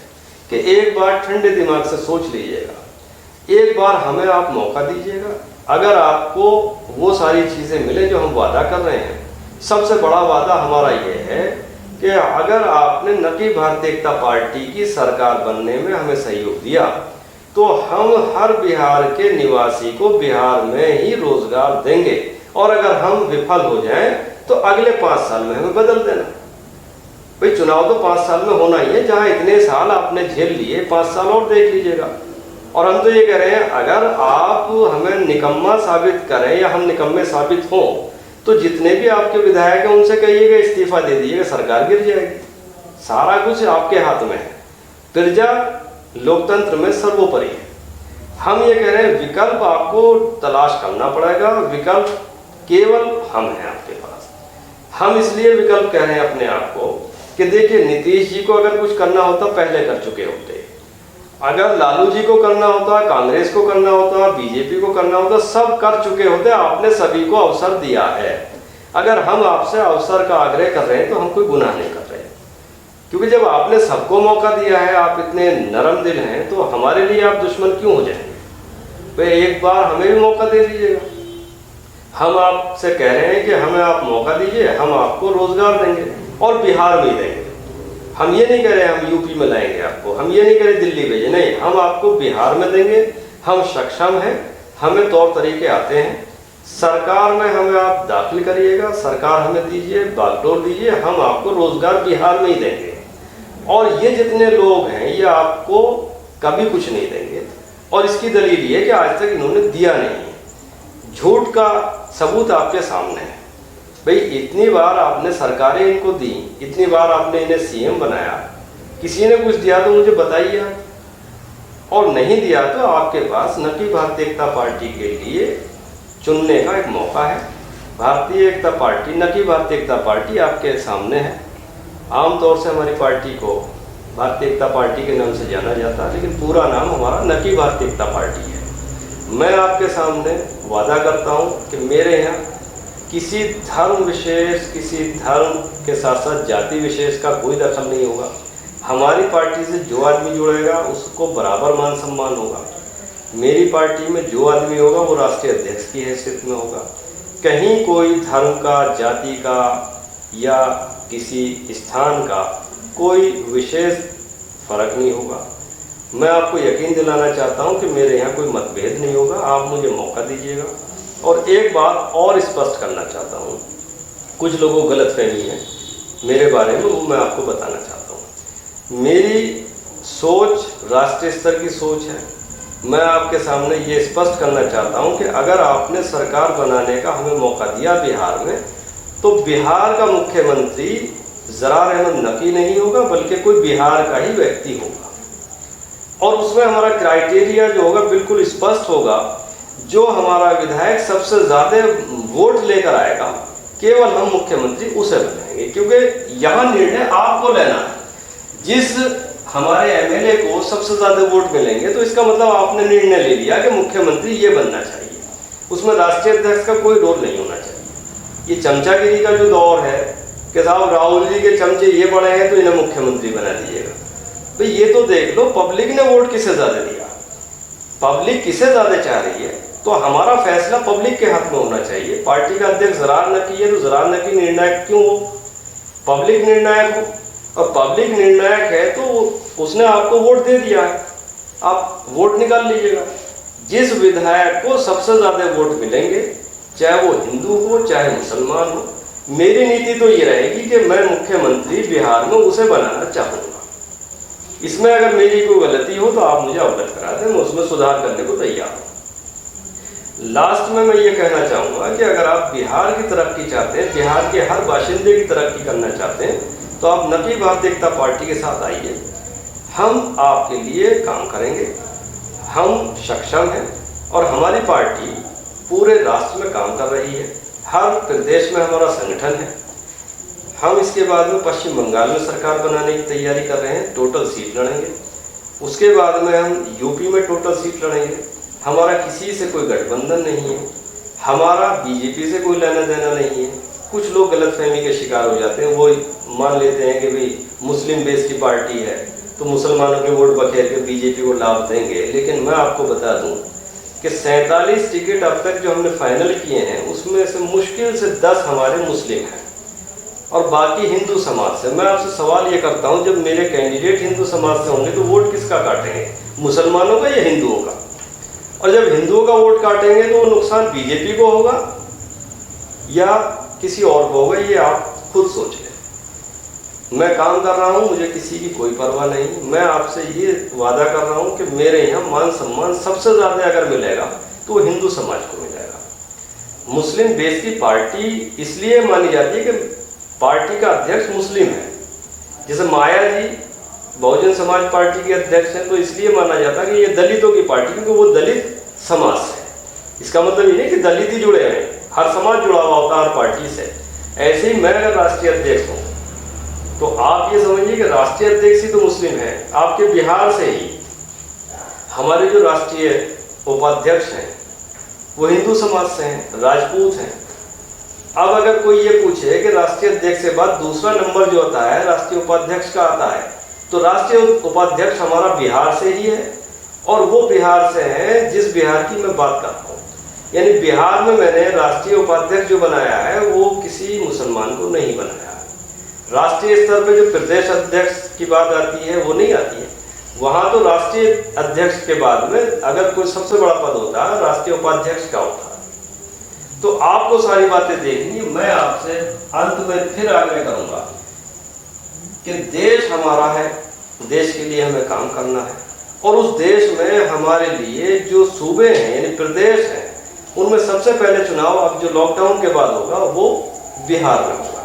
कि एक बार ठंडे दिमाग से सोच लीजिएगा, एक बार हमें आप मौका दीजिएगा। अगर आपको वो सारी चीज़ें मिले जो हम वादा कर रहे हैं, सबसे बड़ा वादा हमारा ये है कि अगर आपने नकी भारतीय जनता पार्टी की सरकार बनने में हमें सहयोग दिया तो हम हर बिहार के निवासी को बिहार में ही रोजगार देंगे, और अगर हम विफल हो जाएं तो अगले 5 साल में हमें बदल देना। भाई चुनाव तो 5 साल में होना ही है, जहां इतने साल आपने झेल लिए 5 साल और देख लीजिएगा। और हम तो ये कह रहे हैं, अगर आप हमें निकम्मा साबित करें या हम निकम्मे साबित हों तो जितने भी आपके विधायक हैं उनसे कहिएगा इस्तीफा दे दीजिएगा, सरकार गिर जाएगी। सारा कुछ आपके हाथ में है। प्रजा लोकतंत्र में सर्वोपरि है। हम ये कह रहे हैं विकल्प आपको तलाश करना पड़ेगा, विकल्प केवल हम हैं आपके पास। हम इसलिए विकल्प कह रहे हैं अपने आप को कि देखिए, नीतीश जी को अगर कुछ करना होता पहले कर चुके होते, अगर लालू जी को करना होता, कांग्रेस को करना होता, बीजेपी को करना होता, सब कर चुके होते। आपने सभी को अवसर दिया है। अगर हम आपसे अवसर का आग्रह कर रहे हैं तो हम कोई गुनाह नहीं कर रहे, क्योंकि जब आपने सबको मौका दिया है, आप इतने नरम दिल हैं, तो हमारे लिए आप दुश्मन क्यों हो जाएंगे। भाई एक बार हमें भी मौका दे दीजिएगा। हम आपसे कह रहे हैं कि हमें आप मौका दीजिए, हम आपको रोजगार देंगे और बिहार में ही देंगे। हम ये नहीं कह रहे हम यूपी में लाएंगे आपको, हम ये नहीं कह रहे दिल्ली भेजे, नहीं, हम आपको बिहार में देंगे। हम सक्षम हैं, हमें तौर तरीके आते हैं। सरकार में हमें आप दाखिल करिएगा, सरकार हमें दीजिए, बागडोर दीजिए, हम आपको रोजगार बिहार में ही देंगे। और ये जितने लोग हैं ये आपको कभी कुछ नहीं देंगे, और इसकी दलील ये कि आज तक इन्होंने दिया नहीं। झूठ का सबूत आपके सामने है। भाई इतनी बार आपने सरकारें इनको दी, इतनी बार आपने इन्हें सीएम बनाया, किसी ने कुछ दिया तो मुझे बताइए, और नहीं दिया तो आपके पास नकी भारतीय जनता पार्टी के लिए चुनने का एक मौका है। भारतीय जनता पार्टी, नकी भारतीय जनता पार्टी आपके सामने है। आमतौर से हमारी पार्टी को भारतीय जनता पार्टी के नाम से जाना जाता है, लेकिन पूरा नाम हमारा नकी भारतीय जनता पार्टी है। मैं आपके सामने वादा करता हूं कि मेरे यहाँ किसी धर्म विशेष, किसी धर्म के साथ साथ जाति विशेष का कोई दखल नहीं होगा। हमारी पार्टी से जो आदमी जुड़ेगा उसको बराबर मान सम्मान होगा। मेरी पार्टी में जो आदमी होगा वो राष्ट्रीय अध्यक्ष की हैसियत में होगा। कहीं कोई धर्म का, जाति का या किसी स्थान का कोई विशेष फर्क नहीं होगा। मैं आपको यकीन दिलाना चाहता हूं कि मेरे यहाँ कोई मतभेद नहीं होगा। आप मुझे मौका दीजिएगा। और एक बात और स्पष्ट करना चाहता हूं, कुछ लोगों को गलतफहमी है मेरे बारे में, वो मैं आपको बताना चाहता हूं। मेरी सोच राष्ट्रीय स्तर की सोच है। मैं आपके सामने ये स्पष्ट करना चाहता हूं कि अगर आपने सरकार बनाने का हमें मौका दिया बिहार में, तो बिहार का मुख्यमंत्री ज़रार अहमद नकी नहीं होगा, बल्कि कोई बिहार का ही व्यक्ति होगा। और उसमें हमारा क्राइटेरिया जो होगा बिल्कुल स्पष्ट होगा। जो हमारा विधायक सबसे ज़्यादा वोट लेकर आएगा, केवल हम मुख्यमंत्री उसे बनाएंगे, क्योंकि यहाँ निर्णय आपको लेना है। जिस हमारे एमएलए को सबसे ज़्यादा वोट मिलेंगे, तो इसका मतलब आपने निर्णय ले लिया कि मुख्यमंत्री ये बनना चाहिए। उसमें राष्ट्रीय अध्यक्ष का कोई रोल नहीं होना चाहिए। ये चमचागिरी का जो दौर है कि साहब राहुल जी के चमचे ये बड़े हैं तो इन्हें मुख्यमंत्री बना दीजिएगा, भाई ये तो देख लो पब्लिक ने वोट किसे ज़्यादा दिया, पब्लिक किसे ज़्यादा चाह रही है। तो हमारा फैसला पब्लिक के हाथ में होना चाहिए। पार्टी का अध्यक्ष ज़रार नकी है तो ज़रार नकी निर्णायक क्यों हो, पब्लिक निर्णायक हो। और पब्लिक निर्णायक है तो उसने आपको वोट दे दिया है, आप वोट निकाल लीजिएगा। जिस विधायक को सबसे ज़्यादा वोट मिलेंगे, चाहे वो हिंदू हो चाहे मुसलमान हो, मेरी नीति तो ये रहेगी कि मैं मुख्यमंत्री बिहार में उसे बनाना चाहूँगा। इसमें अगर मेरी कोई गलती हो तो आप मुझे अवगत करा दें, मैं उसमें सुधार करने को तैयार हूँ। लास्ट में मैं ये कहना चाहूँगा कि अगर आप बिहार की तरक्की चाहते हैं, बिहार के हर बाशिंदे की तरक्की करना चाहते हैं, तो आप नकी भारतीय जनता पार्टी के साथ आइए। हम आपके लिए काम करेंगे, हम सक्षम हैं और हमारी पार्टी पूरे राष्ट्र में काम कर रही है। हर प्रदेश में हमारा संगठन है। हम इसके बाद में पश्चिम बंगाल में सरकार बनाने की तैयारी कर रहे हैं, टोटल सीट लड़ेंगे। उसके बाद में हम यूपी में टोटल सीट लड़ेंगे। हमारा किसी से कोई गठबंधन नहीं है, हमारा बीजेपी से कोई लेना देना नहीं है। कुछ लोग गलतफहमी के शिकार हो जाते हैं, वो मान लेते हैं कि भाई मुस्लिम बेस की पार्टी है तो मुसलमानों के वोट बखेर के बीजेपी को लाभ देंगे। लेकिन मैं आपको बता दूं कि 47 टिकट अब तक जो हमने फाइनल किए हैं उसमें से मुश्किल से 10 हमारे मुस्लिम हैं और बाकी हिंदू समाज से। मैं आपसे सवाल ये करता हूं, जब मेरे कैंडिडेट हिंदू समाज से होंगे तो वोट किसका काटेंगे, मुसलमानों का या हिंदुओं का? और जब हिंदुओं का वोट काटेंगे तो वो नुकसान बीजेपी को होगा या किसी और को होगा, ये आप खुद सोच लें। मैं काम कर रहा हूं, मुझे किसी की कोई परवाह नहीं। मैं आपसे ये वादा कर रहा हूं कि मेरे यहाँ मान सम्मान सबसे ज़्यादा अगर मिलेगा तो वो हिंदू समाज को मिलेगा। मुस्लिम बेस की पार्टी इसलिए मानी जाती है कि पार्टी का अध्यक्ष मुस्लिम है। जैसे माया जी बहुजन समाज पार्टी के अध्यक्ष हैं, तो इसलिए माना जाता है कि ये दलितों की पार्टी, क्योंकि वो दलित समाज है। इसका मतलब ये नहीं कि दलित ही जुड़े हैं, हर समाज जुड़ा हुआ होता है हर पार्टी से। ऐसे ही मैं अगर राष्ट्रीय अध्यक्ष हूँ तो आप ये समझिए कि राष्ट्रीय अध्यक्ष ही तो मुस्लिम है। आपके बिहार से ही हमारे जो राष्ट्रीय उपाध्यक्ष हैं वो हिंदू समाज से हैं, राजपूत हैं। अब अगर कोई ये पूछे कि राष्ट्रीय अध्यक्ष के बाद दूसरा नंबर जो आता है राष्ट्रीय उपाध्यक्ष का आता है, तो राष्ट्रीय उपाध्यक्ष हमारा बिहार से ही है और वो बिहार से है जिस बिहार की मैं बात करता हूँ। यानी बिहार में मैंने राष्ट्रीय उपाध्यक्ष जो बनाया है वो किसी मुसलमान को नहीं बनाया। राष्ट्रीय स्तर पे जो प्रदेश अध्यक्ष की बात आती है वो नहीं आती है। वहाँ तो राष्ट्रीय अध्यक्ष के बाद में अगर कोई सबसे बड़ा पद होता है राष्ट्रीय उपाध्यक्ष का होता है। तो आपको सारी बातें देखनी। मैं आपसे अंत में फिर आग्रह करूंगा कि देश हमारा है, देश के लिए हमें काम करना है और उस देश में हमारे लिए जो सूबे हैं यानी प्रदेश हैं उनमें सबसे पहले चुनाव अब जो लॉकडाउन के बाद होगा वो बिहार में होगा।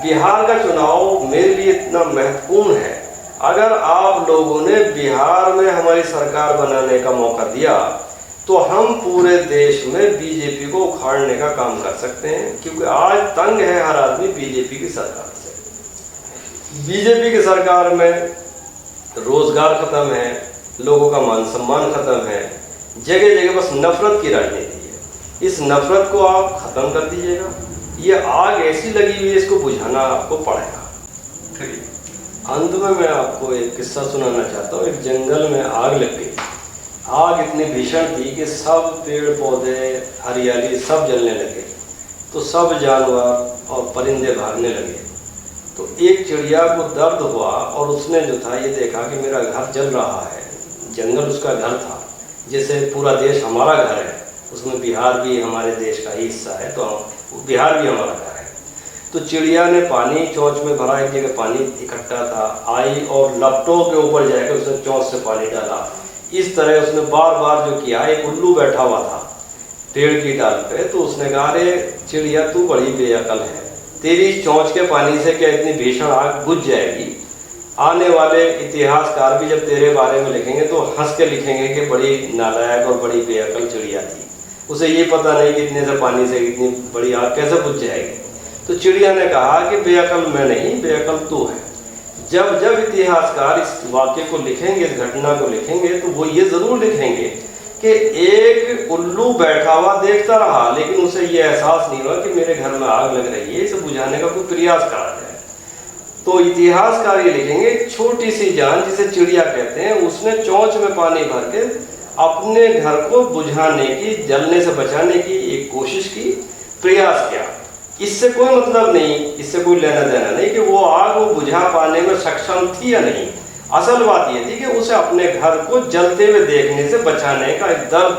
बिहार का चुनाव मेरे लिए इतना महत्वपूर्ण है। अगर आप लोगों ने बिहार में हमारी सरकार बनाने का मौका दिया तो हम पूरे देश में बीजेपी को उखाड़ने का काम कर सकते हैं, क्योंकि आज तंग है हर आदमी बीजेपी की सरकार से। बीजेपी की सरकार में रोजगार खत्म है, लोगों का मान सम्मान खत्म है, जगह जगह बस नफरत की राजनीति है। इस नफरत को आप खत्म कर दीजिएगा। ये आग ऐसी लगी हुई है, इसको बुझाना आपको पड़ेगा। अंत में मैं आपको एक किस्सा सुनाना चाहता हूँ। एक जंगल में आग लग गई। आग इतनी भीषण थी कि सब पेड़ पौधे हरियाली सब जलने लगे, तो सब जानवर और परिंदे भागने लगे। तो एक चिड़िया को दर्द हुआ और उसने जो था ये देखा कि मेरा घर जल रहा है। जंगल उसका घर था, जैसे पूरा देश हमारा घर है, उसमें बिहार भी हमारे देश का ही हिस्सा है, तो बिहार भी हमारा घर है। तो चिड़िया ने पानी चोंच में भरा, एक जगह पानी इकट्ठा था, आई और लपटों के ऊपर जाकर उसने चोंच से पानी डाला। इस तरह उसने बार बार जो किया। एक उल्लू बैठा हुआ था पेड़ की डाल पे, तो उसने कहा, अरे चिड़िया तू बड़ी बेअकल है, तेरी चोंच के पानी से क्या इतनी भीषण आग बुझ जाएगी? आने वाले इतिहासकार भी जब तेरे बारे में लिखेंगे तो हंस के लिखेंगे कि बड़ी नालायक और बड़ी बेअकल चिड़िया थी, उसे ये पता नहीं कि इतने से पानी से इतनी बड़ी आग कैसे बुझ जाएगी। तो चिड़िया ने कहा कि बेअकल मैं नहीं, बेअकल तू है। जब जब इतिहासकार इस वाक्य को लिखेंगे, इस घटना को लिखेंगे, तो वो ये जरूर लिखेंगे कि एक उल्लू बैठा हुआ देखता रहा, लेकिन उसे ये एहसास नहीं हुआ कि मेरे घर में आग लग रही है, इसे बुझाने का कोई प्रयास करा जाए। तो इतिहासकार ये लिखेंगे, छोटी सी जान जिसे चिड़िया कहते हैं, उसने चोंच में पानी भर के अपने घर को बुझाने की, जलने से बचाने की एक कोशिश की, प्रयास किया। इससे कोई मतलब नहीं, इससे कोई लेना देना नहीं कि वो आग वो बुझा पाने में सक्षम थी या नहीं। असल बात ये थी कि उसे अपने घर को जलते हुए देखने से बचाने का एक दर्द।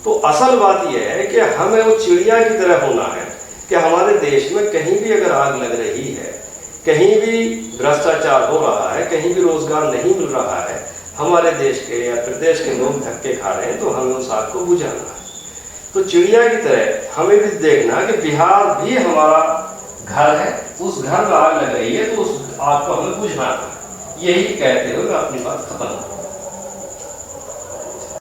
तो असल बात यह है कि हमें वो चिड़िया की तरह होना है कि हमारे देश में कहीं भी अगर आग लग रही है, कहीं भी भ्रष्टाचार हो रहा है, कहीं भी रोजगार नहीं मिल रहा है, हमारे देश के या प्रदेश के लोग धक्के खा रहे हैं, तो हमें उस आग को बुझाना है। तो चिड़िया की तरह हमें भी देखना कि बिहार भी हमारा घर है, उस घर में आग लग रही है तो उस आग को हमें बुझाना है। यही कहते हुए मैं अपनी बात खत्म करूँ।